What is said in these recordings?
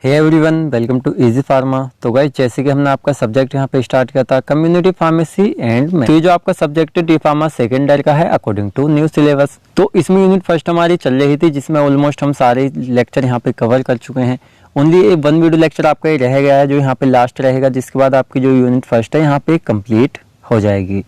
Hey everyone, welcome to Easy Pharma. तो guys, जैसे कि हमने आपका सब्जेक्ट यहाँ पे स्टार्ट किया था कम्युनिटी फार्मेसी एंड में, तो ये जो आपका subject D pharma second year का है अकॉर्डिंग टू न्यू सिलेबस। तो इसमें यूनिट फर्स्ट हमारी चल रही थी जिसमें ऑलमोस्ट हम सारे लेक्चर यहाँ पे कवर कर चुके हैं। ओनली एक वन वीडियो लेक्चर आपका ये रह गया है जो यहाँ पे लास्ट रहेगा, जिसके बाद आपकी जो यूनिट फर्स्ट है यहाँ पे कंप्लीट हो जाएगी।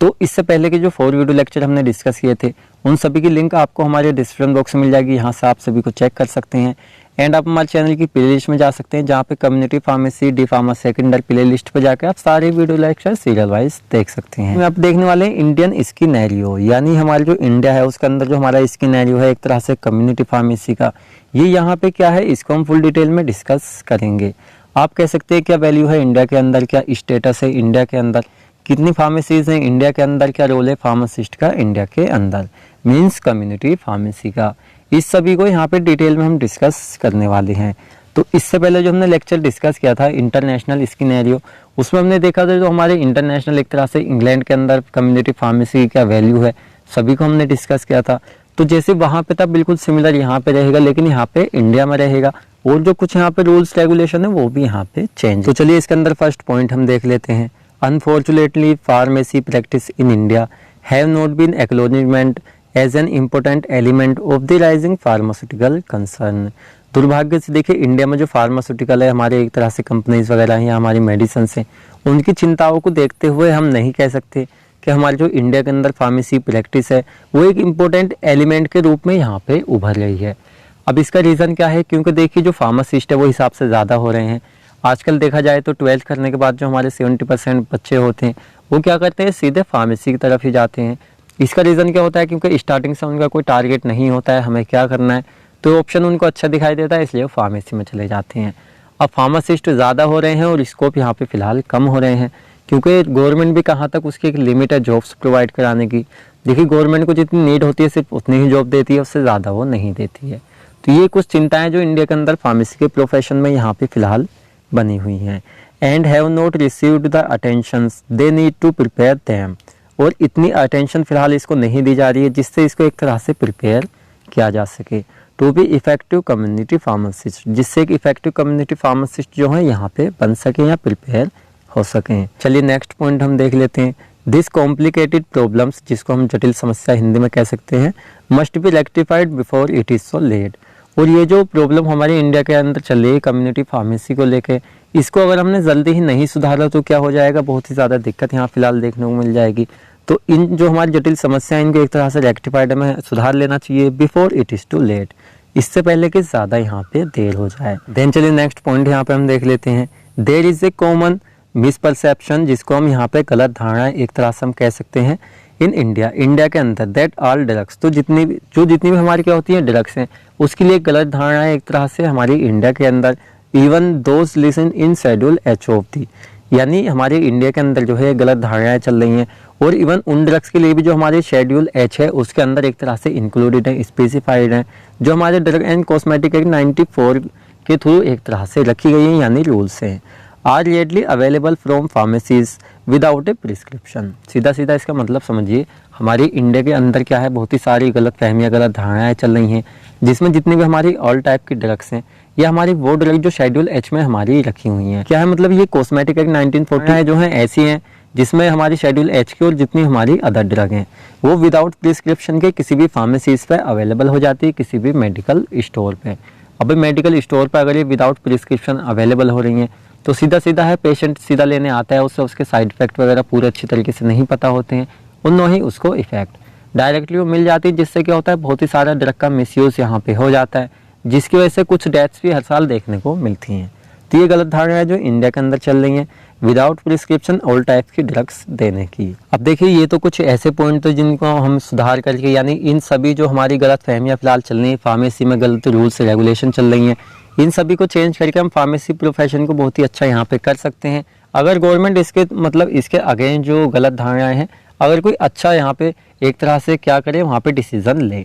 तो इससे पहले के जो 4 वीडियो लेक्चर हमने डिस्कस किए थे उन सभी की लिंक आपको हमारे डिस्क्रिप्शन बॉक्स में मिल जाएगी, यहाँ से आप सभी को चेक कर सकते हैं। एंड आप हमारे चैनल की प्लेलिस्ट में जा सकते हैं जहाँ पे community pharmacy D pharma second year playlist पे जाकर आप सारे वीडियो लेक्चर सीरियल वाइज देख सकते हैं। आप देखने वाले हैं इंडियन स्किनेरियो, यानी हमारे जो इंडिया है उसके अंदर जो हमारा स्किनेरियो है एक तरह से कम्युनिटी फार्मेसी का, ये यहाँ पे क्या है इसको हम फुल डिटेल में डिस्कस करेंगे। आप कह सकते हैं क्या वैल्यू है इंडिया के अंदर, क्या स्टेटस है इंडिया के अंदर, कितनी फार्मेसीज हैं इंडिया के अंदर, क्या रोल है फार्मासिस्ट का इंडिया के अंदर, मींस कम्युनिटी फार्मेसी का, इस सभी को यहाँ पे डिटेल में हम डिस्कस करने वाले हैं। तो इससे पहले जो हमने लेक्चर डिस्कस किया था इंटरनेशनल स्किनेरियो, उसमें हमने देखा था जो हमारे इंटरनेशनल एक तरह से इंग्लैंड के अंदर कम्युनिटी फार्मेसी की क्या वैल्यू है सभी को हमने डिस्कस किया था। तो जैसे वहाँ पे था बिल्कुल सिमिलर यहाँ पे रहेगा, लेकिन यहाँ पे इंडिया में रहेगा और जो कुछ यहाँ पे रूल्स रेगुलेशन है वो भी यहाँ पे चेंज। तो चलिए इसके अंदर फर्स्ट पॉइंट हम देख लेते हैं। Unfortunately, pharmacy practice in India have not been acknowledged as an important element of the rising pharmaceutical concern। दुर्भाग्य से देखिए इंडिया में जो फार्मास्यूटिकल है हमारे एक तरह से कंपनीज वगैरह हैं या हमारी मेडिसिन हैं, उनकी चिंताओं को देखते हुए हम नहीं कह सकते कि हमारे जो इंडिया के अंदर फार्मेसी प्रैक्टिस है वो एक इम्पोर्टेंट एलिमेंट के रूप में यहाँ पे उभर रही है। अब इसका रीज़न क्या है, क्योंकि देखिए जो फार्मासिस्ट है वो हिसाब से ज़्यादा हो रहे हैं। आजकल देखा जाए तो 12th करने के बाद जो हमारे 70% बच्चे होते हैं वो क्या करते हैं, सीधे फार्मेसी की तरफ ही जाते हैं। इसका रीज़न क्या होता है, क्योंकि स्टार्टिंग से उनका कोई टारगेट नहीं होता है हमें क्या करना है, तो ऑप्शन उनको अच्छा दिखाई देता है इसलिए वो फार्मेसी में चले जाते हैं। अब फार्मासिस्ट ज़्यादा हो रहे हैं और स्कोप यहाँ पे फ़िलहाल कम हो रहे हैं, क्योंकि गवर्नमेंट भी कहाँ तक उसकी एक लिमिट है जॉब्स प्रोवाइड कराने की। देखिए गवर्नमेंट को जितनी नीड होती है सिर्फ उतनी ही जॉब देती है, उससे ज़्यादा वो नहीं देती है। तो ये कुछ चिंताएँ जो इंडिया के अंदर फार्मेसी के प्रोफेशन में यहाँ पे फ़िलहाल बनी हुई हैं। And have not received the attention they need to prepare them, और इतनी अटेंशन फिलहाल इसको नहीं दी जा रही है जिससे इसको एक तरह से प्रिपेयर किया जा सके to be effective community pharmacist, जिससे एक इफेक्टिव कम्युनिटी फार्मासिस्ट जो है यहाँ पे बन सके या प्रिपेयर हो सकें। चलिए नेक्स्ट पॉइंट हम देख लेते हैं। दिस कॉम्प्लिकेटेड प्रॉब्लम्स, जिसको हम जटिल समस्या हिंदी में कह सकते हैं, must be rectified before it is so let. और ये जो प्रॉब्लम हमारे इंडिया के अंदर चल रही है कम्युनिटी फार्मेसी को लेके, इसको अगर हमने जल्दी ही नहीं सुधारा तो क्या हो जाएगा, बहुत ही ज़्यादा दिक्कत यहाँ फिलहाल देखने को मिल जाएगी। तो इन जो हमारी जटिल समस्या है इनको एक तरह से रेक्टिफाइड हमें सुधार लेना चाहिए before it is too late, इससे पहले कि ज़्यादा यहाँ पे देर हो जाए। देन चलिए नेक्स्ट पॉइंट यहाँ पे हम देख लेते हैं। There is a common misperception, जिसको हम यहाँ पे गलत धारणा एक तरह से हम कह सकते हैं इन इंडिया, इंडिया के अंदर, दैट ऑल ड्रग्स, तो जितनी भी हमारी क्या होती हैं ड्रग्स हैं उसके लिए गलत धारणा है एक तरह से हमारी इंडिया के अंदर, even those listen in schedule H of the, यानी हमारे इंडिया के अंदर जो है गलत धारणाएं चल रही हैं। और इवन उन ड्रग्स के लिए भी जो हमारे शेड्यूल एच है उसके अंदर एक तरह से इंक्लूडेड है, स्पेसिफाइड है, जो हमारे ड्रग एंड कॉस्मेटिक एक्ट 94 के थ्रू एक तरह से रखी गई हैं, यानी रूल्स हैं। Are readily available from pharmacies without a prescription. सीधा सीधा इसका मतलब समझिए, हमारी इंडिया के अंदर क्या है, बहुत ही सारी गलत फहमियाँ गलत धारणाएं चल रही हैं, जिसमें जितनी भी हमारी ऑल टाइप की ड्रग्स हैं या हमारी वो ड्रग जो शेड्यूल एच में हमारी रखी हुई हैं, क्या है मतलब ये कॉस्मेटिक एक्ट 1940 जो हैं ऐसी हैं जिसमें हमारी शेड्यूल एच की और जितनी हमारी अदर ड्रग हैं वो विदाउट प्रिस्क्रिप्शन के किसी भी फार्मेसीज पे अवेलेबल हो जाती है, किसी भी मेडिकल स्टोर पे। अब मेडिकल स्टोर पर अगर ये विदाउट प्रिस्क्रिप्शन अवेलेबल हो रही हैं तो सीधा सीधा है पेशेंट सीधा लेने आता है, उससे उसके साइड इफेक्ट वगैरह पूरे अच्छी तरीके से नहीं पता होते हैं, उन्हों ही उसको इफेक्ट डायरेक्टली वो मिल जाती है, जिससे क्या होता है बहुत ही सारा ड्रग का मिसयूज़ यहाँ पे हो जाता है, जिसकी वजह से कुछ डेथ्स भी हर साल देखने को मिलती हैं। तो ये गलत धारणा है जो इंडिया के अंदर चल रही है विदाउट प्रिस्क्रिप्शन ऑल टाइप की ड्रग्स देने की। अब देखिए ये तो कुछ ऐसे पॉइंट तो जिनको हम सुधार करके, यानी इन सभी जो हमारी गलत फहमियाँ फिलहाल चल रही है, फार्मेसी में गलत रूल्स रेगुलेशन चल रही हैं, इन सभी को चेंज करके हम फार्मेसी प्रोफेशन को बहुत ही अच्छा यहाँ पे कर सकते हैं। अगर गवर्नमेंट इसके अगेंस्ट जो गलत धारणाएं हैं अगर कोई अच्छा यहाँ पे एक तरह से क्या करे वहाँ पे डिसीजन ले।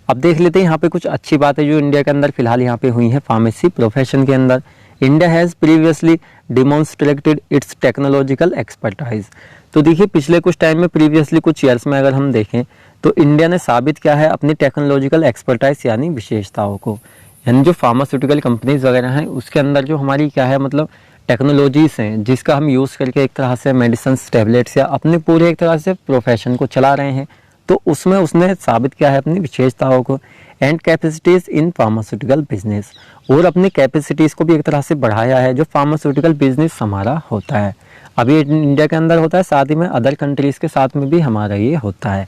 अब देख लेते हैं यहाँ पे कुछ अच्छी बातें जो इंडिया के अंदर फिलहाल यहाँ पे हुई हैं फार्मेसी प्रोफेशन के अंदर। India has previously demonstrated it's technological expertise. तो देखिए पिछले कुछ टाइम में प्रीवियसली कुछ ईयर्स में अगर हम देखें तो इंडिया ने साबित किया है अपनी टेक्नोलॉजिकल एक्सपर्टाइज यानी विशेषताओं को। यानी जो फार्मास्यूटिकल कंपनीज वगैरह हैं उसके अंदर जो हमारी क्या है मतलब टेक्नोलॉजीज हैं जिसका हम यूज़ करके एक तरह से मेडिसिन टैबलेट्स या अपने पूरे एक तरह से प्रोफेशन को चला रहे हैं, तो उसमें उसने साबित किया है अपनी विशेषताओं को। And capacities in pharmaceutical business, और अपनी कैपेसिटीज़ को भी एक तरह से बढ़ाया है जो फार्मास्यूटिकल बिजनेस हमारा होता है। अभी इंडिया के अंदर होता है, साथ ही में अदर कंट्रीज़ के साथ में भी हमारा ये होता है।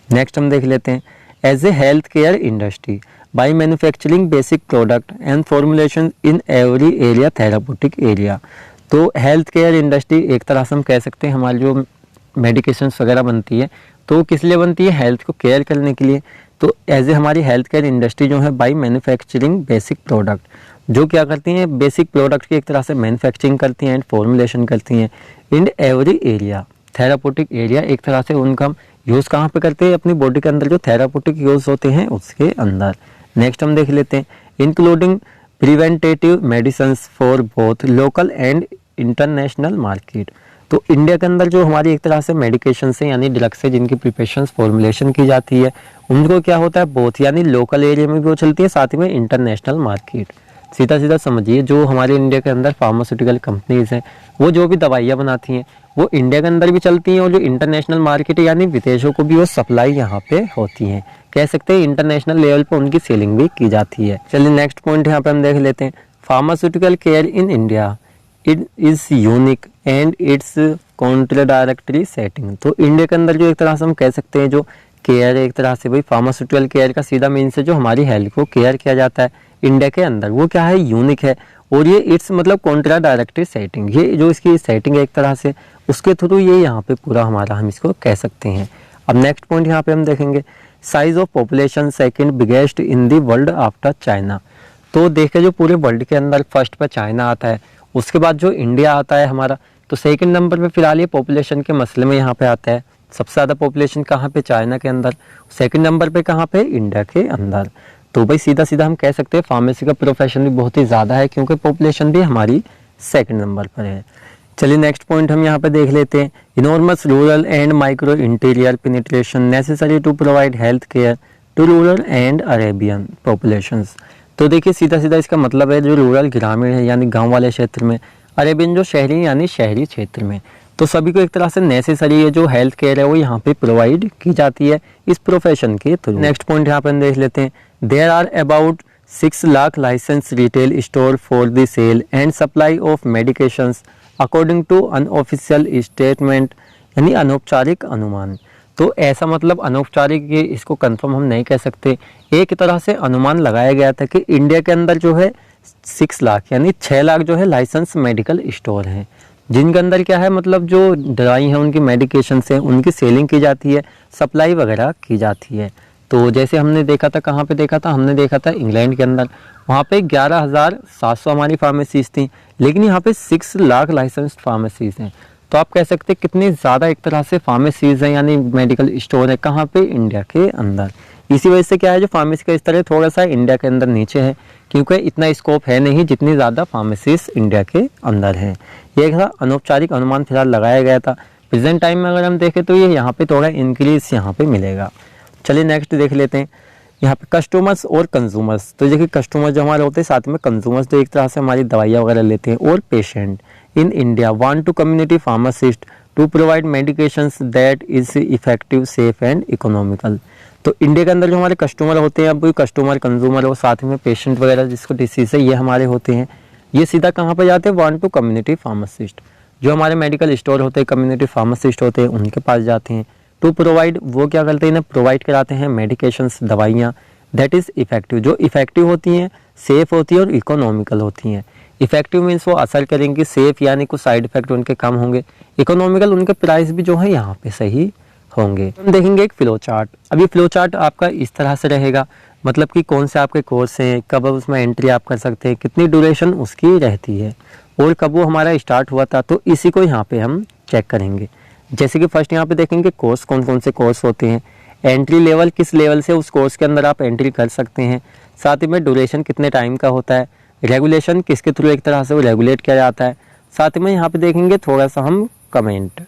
नेक्स्ट हम देख लेते हैं, as a health care industry by manufacturing basic product and formulation in every area therapeutic area. तो हेल्थ केयर इंडस्ट्री एक तरह से हम कह सकते हैं हमारी जो मेडिकेशंस वगैरह बनती है तो किस लिए बनती है, हेल्थ को केयर करने के लिए। तो एज ए हमारी हेल्थ केयर इंडस्ट्री जो है बाई मैन्युफैक्चरिंग बेसिक प्रोडक्ट, जो क्या करती हैं बेसिक प्रोडक्ट की एक तरह से मैन्युफैक्चरिंग करती हैं एंड फॉर्मुलेशन करती हैं इन एवरी एरिया थेरापूटिक एरिया। एक तरह से उनका यूज़ कहाँ पे करते हैं, अपनी बॉडी के अंदर जो थेरापूटिक यूज़ होते हैं उसके अंदर। नेक्स्ट हम देख लेते हैं, including preventative medicine for both local and international market. तो इंडिया के अंदर जो हमारी एक तरह से मेडिकेशन है यानी ड्रग्स है जिनकी प्रिपरेशन फॉर्मुलेशन की जाती है, उनको क्या होता है बोथ यानी लोकल एरिया में भी वो चलती है, साथ ही में इंटरनेशनल मार्केट। सीधा सीधा समझिए, जो हमारे इंडिया के अंदर फार्मास्यूटिकल कंपनीज हैं वो जो भी दवाइयाँ बनाती हैं वो इंडिया के अंदर भी चलती हैं, और जो इंटरनेशनल मार्केट है यानी विदेशों को भी वो सप्लाई यहाँ पे होती हैं। कह सकते हैं इंटरनेशनल लेवल पे उनकी सेलिंग भी की जाती है। चलिए नेक्स्ट पॉइंट यहाँ पे हम देख लेते हैं, pharmaceutical care in India it is unique and it's contradictory setting. तो इंडिया के अंदर जो एक तरह से हम कह सकते हैं जो केयर है एक तरह से भाई फार्मास्यूटिकल केयर का सीधा मीन से जो हमारी हेल्थ को केयर किया जाता है इंडिया के अंदर वो क्या है, यूनिक है। और ये इट्स मतलब कॉन्ट्राडिक्टरी सेटिंग, ये जो इसकी सेटिंग है एक तरह से उसके थ्रू ये यहाँ पे पूरा हमारा हम इसको कह सकते हैं। अब नेक्स्ट पॉइंट यहाँ पे हम देखेंगे, size of population second biggest in the world after China. तो देखें जो पूरे वर्ल्ड के अंदर फर्स्ट पर चाइना आता है, उसके बाद जो इंडिया आता है हमारा, तो सेकंड नंबर पे फिलहाल ये पॉपुलेशन के मसले में यहाँ पे आता है। सबसे ज़्यादा पॉपुलेशन कहाँ पे, चाइना के अंदर। सेकंड नंबर पे कहाँ पे, इंडिया के अंदर। तो भाई सीधा सीधा हम कह सकते हैं फार्मेसी का प्रोफेशन भी बहुत ही ज़्यादा है क्योंकि पॉपुलेशन भी हमारी सेकंड नंबर पर है। चलिए नेक्स्ट पॉइंट हम यहाँ पे देख लेते हैं, enormous rural and micro interior penetration necessary to provide health care to rural and urban populations. तो देखिए सीधा सीधा इसका मतलब है जो रूरल ग्रामीण है यानी गांव वाले क्षेत्र में, अरेबियन जो शहरी यानी शहरी क्षेत्र में, तो सभी को एक तरह से नेसेसरी है जो हेल्थ केयर है वो यहाँ पे प्रोवाइड की जाती है इस प्रोफेशन के थ्रू। नेक्स्ट पॉइंट यहाँ पे हम देख लेते हैं, there are about 6 lakh license retail store for the sale and supply of medications according to unofficial statement, यानी अनौपचारिक अनुमान। तो ऐसा मतलब अनौपचारिक ये इसको कंफर्म हम नहीं कह सकते, एक तरह से अनुमान लगाया गया था कि इंडिया के अंदर जो है 6 लाख यानी 6 लाख जो है लाइसेंस मेडिकल स्टोर हैं जिनके अंदर क्या है मतलब जो दवाई हैं उनकी मेडिकेशन हैं उनकी सेलिंग की जाती है, सप्लाई वगैरह की जाती है। तो जैसे हमने देखा था, कहाँ पे देखा था, हमने देखा था इंग्लैंड के अंदर, वहाँ पे 11,700 हमारी फार्मेसीज थी, लेकिन यहाँ पे 6 लाख लाइसेंस्ड फार्मेसीज हैं। तो आप कह सकते हैं कितनी ज़्यादा एक तरह से फार्मेसीज हैं यानी मेडिकल स्टोर है कहाँ पे, इंडिया के अंदर। इसी वजह से क्या है जो फार्मेसी का स्तर है थोड़ा सा इंडिया के अंदर नीचे है क्योंकि इतना स्कोप है नहीं जितनी ज़्यादा फार्मेसीज इंडिया के अंदर है। ये एक अनौपचारिक अनुमान फिलहाल लगाया गया था। प्रेजेंट टाइम में अगर हम देखें तो ये यहाँ पे थोड़ा इंक्रीज यहाँ पे मिलेगा। चलिए नेक्स्ट देख लेते हैं, यहाँ पे कस्टमर्स और कंज्यूमर्स। तो देखिए कस्टमर जो हमारे होते हैं साथ में कंज्यूमर्स जो एक तरह से हमारी दवाइयाँ वगैरह लेते हैं, और patient in India want to community pharmacist to provide medications that is effective safe and economical. तो इंडिया के अंदर जो हमारे कस्टमर होते हैं, अब कोई कस्टमर कंज्यूमर और साथ में पेशेंट वगैरह जिसको डिसीज है ये हमारे होते हैं, ये सीधा कहाँ पर जाते हैं, वांट टू कम्युनिटी फार्मासिस्ट, जो हमारे मेडिकल स्टोर होते हैं कम्युनिटी फार्मासिस्ट होते हैं उनके पास जाते हैं। टू प्रोवाइड, वो क्या करते हैं, इन्हें प्रोवाइड कराते हैं मेडिकेशंस दवाइयाँ दैट इज़ इफेक्टिव, जो इफेक्टिव होती हैं, सेफ होती है और इकोनॉमिकल होती हैं। इफेक्टिव मीन्स वो असर करेंगी, सेफ यानी कुछ साइड इफेक्ट उनके कम होंगे, इकोनॉमिकल उनके प्राइस भी जो है यहाँ पे सही होंगे। हम देखेंगे एक फ्लो चार्ट। अभी फ्लो चार्ट आपका इस तरह से रहेगा, मतलब कि कौन से आपके कोर्स हैं, कब उसमें एंट्री आप कर सकते हैं, कितनी ड्यूरेशन उसकी रहती है और कब वो हमारा स्टार्ट हुआ था, तो इसी को यहाँ पे हम चेक करेंगे। जैसे कि फर्स्ट यहाँ पे देखेंगे कोर्स, कौन कौन से कोर्स होते हैं, एंट्री लेवल किस लेवल से उस कोर्स के अंदर आप एंट्री कर सकते हैं, साथ ही में ड्यूरेशन कितने टाइम का होता है, रेगुलेशन किसके थ्रू एक तरह से वो रेगुलेट किया जाता है, साथ ही में यहाँ पे देखेंगे थोड़ा सा हम कमेंट,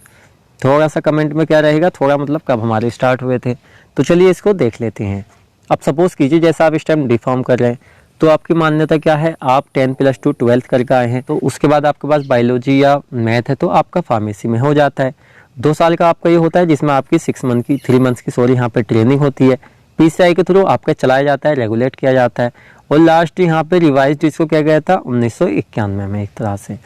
थोड़ा सा कमेंट में क्या रहेगा, थोड़ा मतलब कब हमारे स्टार्ट हुए थे। तो चलिए इसको देख लेते हैं। अब सपोज कीजिए जैसा आप इस टाइम डी फार्म कर रहे हैं, तो आपकी मान्यता क्या है, आप 10 प्लस 2 12th करके आए हैं, तो उसके बाद आपके पास बायोलॉजी या मैथ है तो आपका फार्मेसी में हो जाता है। 2 साल का आपका ये होता है जिसमें आपकी 3 मंथ्स की यहाँ पे ट्रेनिंग होती है। पीसीआई के थ्रू आपका चलाया जाता है, रेगुलेट किया जाता है। और लास्ट यहाँ पे रिवाइज इसको किया गया था 1991 में एक तरह से।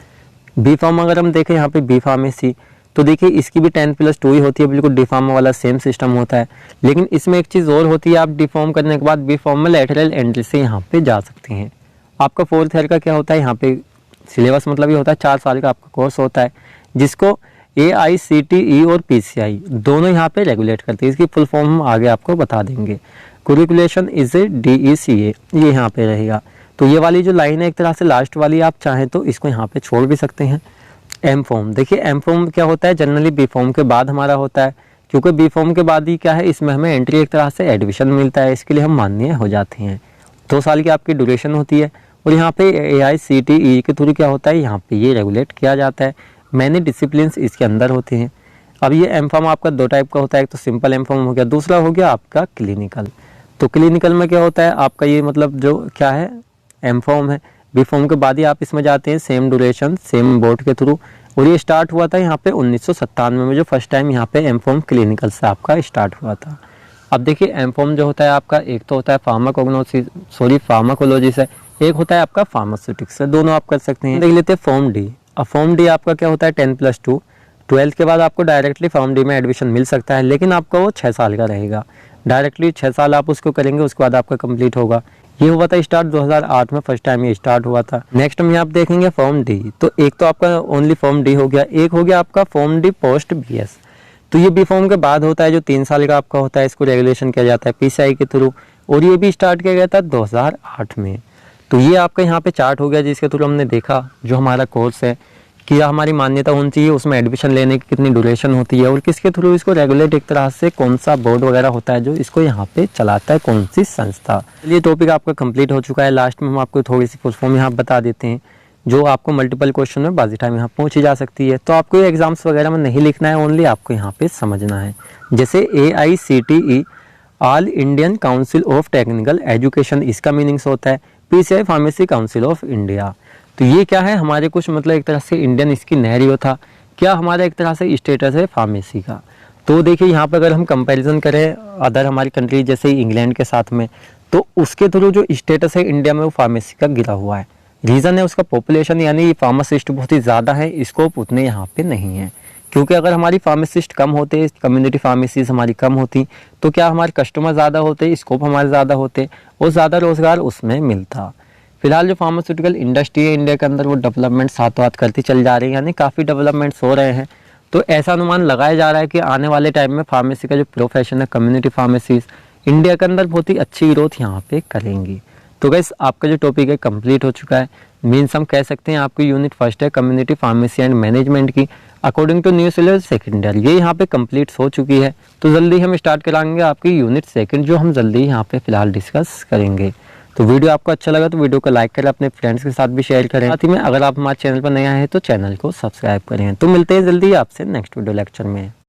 बी फार्म अगर हम देखें यहाँ पे बी फार्मेसी, तो देखिए इसकी भी 10 प्लस 2 ही होती है, बिल्कुल डी फार्मा वाला सेम सिस्टम होता है। लेकिन इसमें एक चीज़ और होती है, आप डी फार्म करने के बाद बी फार्म में लैटरल एंट्री से यहाँ पे जा सकते हैं। आपका 4th ईयर का क्या होता है, यहाँ पे सिलेबस मतलब ये होता है 4 साल का आपका कोर्स होता है, जिसको AICTE और PCI दोनों यहाँ पे रेगुलेट करते हैं। इसकी फुल फॉर्म हम आगे आपको बता देंगे। कुरिकुलेशन इज ए DECA, ये यहाँ पे रहेगा। तो ये वाली जो लाइन है एक तरह से लास्ट वाली, आप चाहें तो इसको यहाँ पे छोड़ भी सकते हैं। एम फॉर्म, देखिए एम फॉर्म क्या होता है, जनरली बी फॉर्म के बाद हमारा होता है, क्योंकि बी फॉर्म के बाद ही क्या है, इसमें हमें एंट्री एक तरह से एडमिशन मिलता है, इसके लिए हम मान्य हो जाते हैं। 2 साल की आपकी ड्यूरेशन होती है। और यहाँ पे AICTE के थ्रू क्या होता है, यहाँ पे ये रेगुलेट किया जाता है। मैंने डिसिप्लिन इसके अंदर होते हैं। अब ये एम फॉर्म आपका 2 टाइप का होता है, एक तो सिंपल एम फॉर्म हो गया, दूसरा हो गया आपका क्लिनिकल। तो क्लिनिकल में क्या होता है आपका, ये मतलब जो क्या है एम फॉर्म है, बी फॉर्म के बाद ही आप इसमें जाते हैं, सेम ड्यूरेशन सेम बोर्ड के थ्रू। और ये स्टार्ट हुआ था यहाँ पे 1997 में, जो फर्स्ट टाइम यहाँ पे एम फॉर्म क्लिनिकल से आपका स्टार्ट हुआ था। अब देखिए एम फॉर्म जो होता है आपका, एक तो होता है फार्माकोलॉजी से, एक होता है आपका फार्मास्यूटिक्स से, दोनों आप कर सकते हैं। देख लेते हैं फॉर्म डी। अब फॉर्म डी आपका क्या होता है, 10 प्लस 2 12th के बाद आपको डायरेक्टली फॉर्म डी में एडमिशन मिल सकता है, लेकिन आपका वो 6 साल का रहेगा। डायरेक्टली 6 साल आप उसको करेंगे, उसके बाद आपका कंप्लीट होगा। ये हुआ था स्टार्ट 2008 में, फर्स्ट टाइम ये स्टार्ट हुआ था। नेक्स्ट हम यहाँ पे देखेंगे फॉर्म डी। तो एक तो आपका ओनली फॉर्म डी हो गया, एक हो गया आपका फॉर्म डी पोस्ट BS। तो ये बी फॉर्म के बाद होता है, जो 3 साल का आपका होता है, इसको रेगुलेशन किया जाता है PCI के थ्रू। और ये भी स्टार्ट किया गया था 2008 में। तो ये आपका यहाँ पे चार्ट हो गया, जिसके थ्रू हमने देखा जो हमारा कोर्स है, कि हमारी मान्यता होनी चाहिए, उसमें एडमिशन लेने की कितनी ड्यूरेशन होती है, और किसके थ्रू इसको रेगुलेट एक तरह से, कौन सा बोर्ड वगैरह होता है जो इसको यहाँ पे चलाता है, कौन सी संस्था। ये टॉपिक आपका कंप्लीट हो चुका है। लास्ट में हम आपको थोड़ी सी फुल फॉर्म यहाँ बता देते हैं, जो आपको मल्टीपल क्वेश्चन में बाजी टाइम यहाँ पहुँची जा सकती है। तो आपको ये एग्जाम्स वगैरह में नहीं लिखना है, ओनली आपको यहाँ पे समझना है। जैसे AICTE all Indian council of technical education, इसका मीनिंग्स होता है PCI pharmacy council of India. तो ये क्या है, हमारे कुछ मतलब एक तरह से इंडियन इसकी नहरियो था, क्या हमारा एक तरह से स्टेटस है फार्मेसी का। तो देखिए यहाँ पर अगर हम कंपैरिजन करें अदर हमारी कंट्री जैसे इंग्लैंड के साथ में, तो उसके थ्रू जो स्टेटस है इंडिया में वो फार्मेसी का गिरा हुआ है। रीज़न है उसका पॉपुलेशन, यानी फार्मासिस्ट बहुत ही ज़्यादा है, स्कोप उतने यहाँ पे नहीं है। क्योंकि अगर हमारी फार्मासिस्ट कम होते, कम्युनिटी फार्मेसीज हमारी कम होती, तो क्या हमारे कस्टमर ज़्यादा होते, स्कोप हमारे ज़्यादा होते और ज़्यादा रोज़गार उसमें मिलता। फिलहाल जो फार्मास्यूटिकल इंडस्ट्री है इंडिया के अंदर, वो डेवलपमेंट साथ साथ करती चल जा रही है, यानी काफ़ी डेवलपमेंट्स हो रहे हैं। तो ऐसा अनुमान लगाया जा रहा है कि आने वाले टाइम में फार्मेसी का जो प्रोफेशन है, कम्युनिटी फार्मेसीज इंडिया के अंदर बहुत ही अच्छी ग्रोथ यहाँ पे करेंगी। तो गाइस आपका जो टॉपिक है कंप्लीट हो चुका है। मीन्स हम कह सकते हैं आपकी यूनिट फर्स्ट है कम्युनिटी फार्मेसी एंड मैनेजमेंट की, according to new syllabus second year, ये यहाँ पे कंप्लीट हो चुकी है। तो जल्दी हम स्टार्ट कराएंगे आपकी यूनिट सेकंड, जो हम जल्दी यहाँ पे फिलहाल डिस्कस करेंगे। तो वीडियो आपको अच्छा लगा तो वीडियो को लाइक करें, अपने फ्रेंड्स के साथ भी शेयर करें। साथ ही में अगर आप हमारे चैनल पर नए आए हैं तो चैनल को सब्सक्राइब करें। तो मिलते हैं जल्दी आपसे नेक्स्ट वीडियो लेक्चर में।